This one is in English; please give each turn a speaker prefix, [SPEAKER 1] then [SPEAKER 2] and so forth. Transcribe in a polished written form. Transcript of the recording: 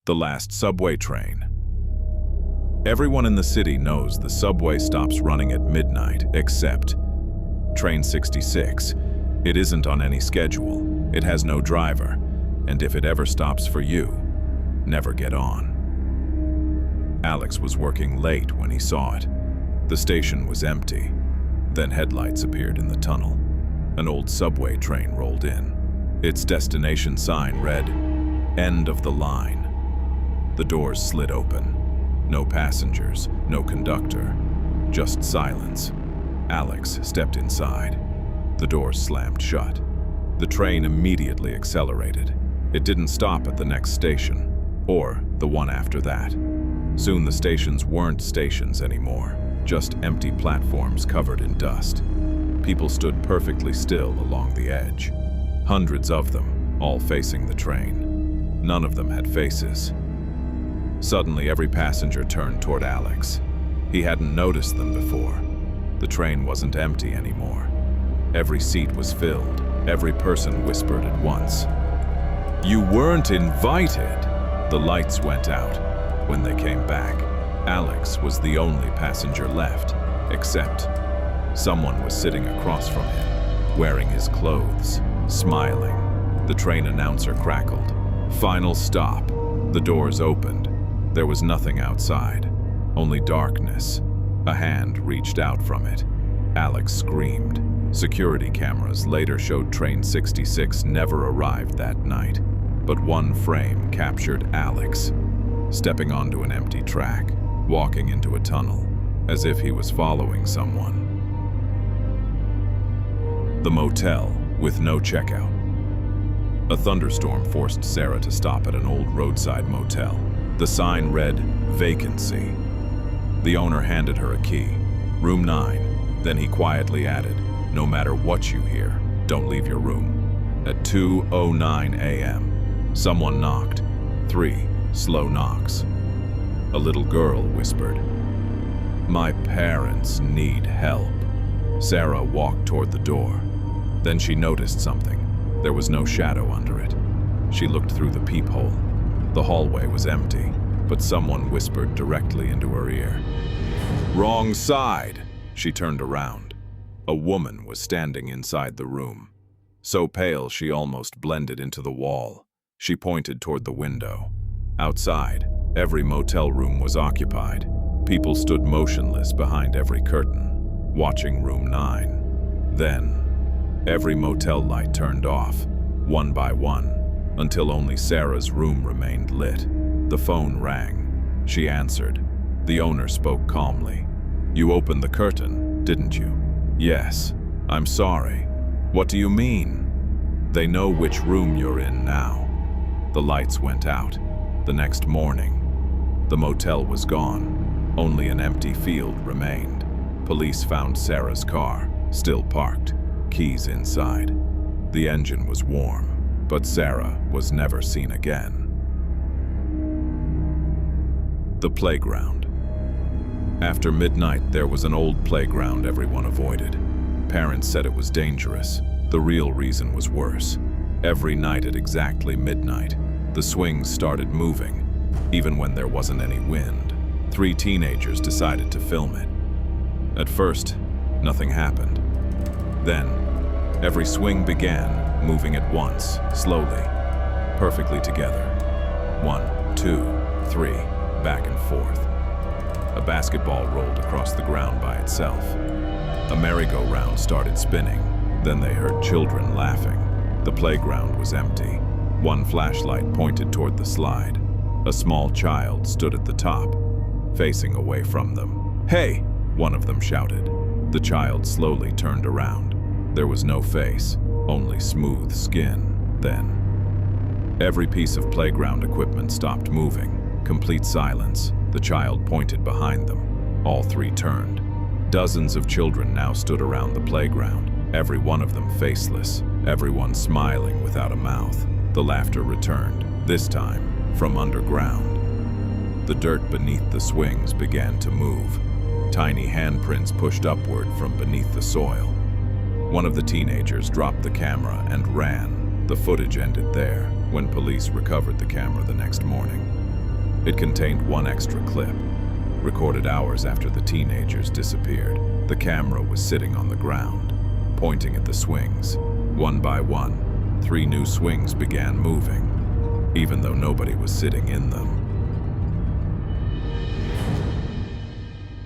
[SPEAKER 1] The last subway train. Everyone in the city knows the subway stops running at midnight, except Train 66. It isn't on any schedule, it has no driver, and if it ever stops for you, never get on. Alex was working late when he saw it. The station was empty. Then headlights appeared in the tunnel. An old subway train rolled in. Its destination sign read, "End of the line." The doors slid open. No passengers, no conductor, just silence. Alex stepped inside. The doors slammed shut. The train immediately accelerated. It didn't stop at the next station, or the one after that. Soon the stations weren't stations anymore, just empty platforms covered in dust. People stood perfectly still along the edge. Hundreds of them, all facing the train. None of them had faces. Suddenly, every passenger turned toward Alex. He hadn't noticed them before. The train wasn't empty anymore. Every seat was filled. Every person whispered at once. "You weren't invited!" The lights went out. When they came back, Alex was the only passenger left, except someone was sitting across from him, wearing his clothes, smiling. The train announcer crackled. "Final stop." The doors opened. There was nothing outside, only darkness. A hand reached out from it. Alex screamed. Security cameras later showed Train 66 never arrived that night, but one frame captured Alex, stepping onto an empty track, walking into a tunnel, as if he was following someone. The motel, with no checkout. A thunderstorm forced Sarah to stop at an old roadside motel. The sign read, "Vacancy." The owner handed her a key, room 9. Then he quietly added, "No matter what you hear, don't leave your room." At 2:09 a.m., someone knocked. 3 slow knocks. A little girl whispered, "My parents need help." Sarah walked toward the door. Then she noticed something. There was no shadow under it. She looked through the peephole. The hallway was empty, but someone whispered directly into her ear. "Wrong side!" She turned around. A woman was standing inside the room. So pale she almost blended into the wall. She pointed toward the window. Outside, every motel room was occupied. People stood motionless behind every curtain, watching room 9. Then, every motel light turned off, one by one, until only Sarah's room remained lit. The phone rang. She answered. The owner spoke calmly. "You opened the curtain, didn't you?" "Yes. I'm sorry." "What do you mean?" "They know which room you're in now." The lights went out. The next morning, the motel was gone. Only an empty field remained. Police found Sarah's car, still parked, keys inside. The engine was warm, but Sarah was never seen again. The playground. After midnight, there was an old playground everyone avoided. Parents said it was dangerous. The real reason was worse. Every night at exactly midnight, the swings started moving, even when there wasn't any wind. 3 teenagers decided to film it. At first, nothing happened. Then, every swing began, moving at once, slowly, perfectly together. 1, 2, 3, back and forth. A basketball rolled across the ground by itself. A merry-go-round started spinning. Then they heard children laughing. The playground was empty. One flashlight pointed toward the slide. A small child stood at the top, facing away from them. "Hey!" one of them shouted. The child slowly turned around. There was no face, only smooth skin. Then, every piece of playground equipment stopped moving. Complete silence. The child pointed behind them. All 3 turned. Dozens of children now stood around the playground, every one of them faceless, everyone smiling without a mouth. The laughter returned, this time from underground. The dirt beneath the swings began to move. Tiny handprints pushed upward from beneath the soil. One of the teenagers dropped the camera and ran. The footage ended there when police recovered the camera the next morning. It contained one extra clip, recorded hours after the teenagers disappeared. The camera was sitting on the ground, pointing at the swings. One by one, 3 new swings began moving, even though nobody was sitting in them.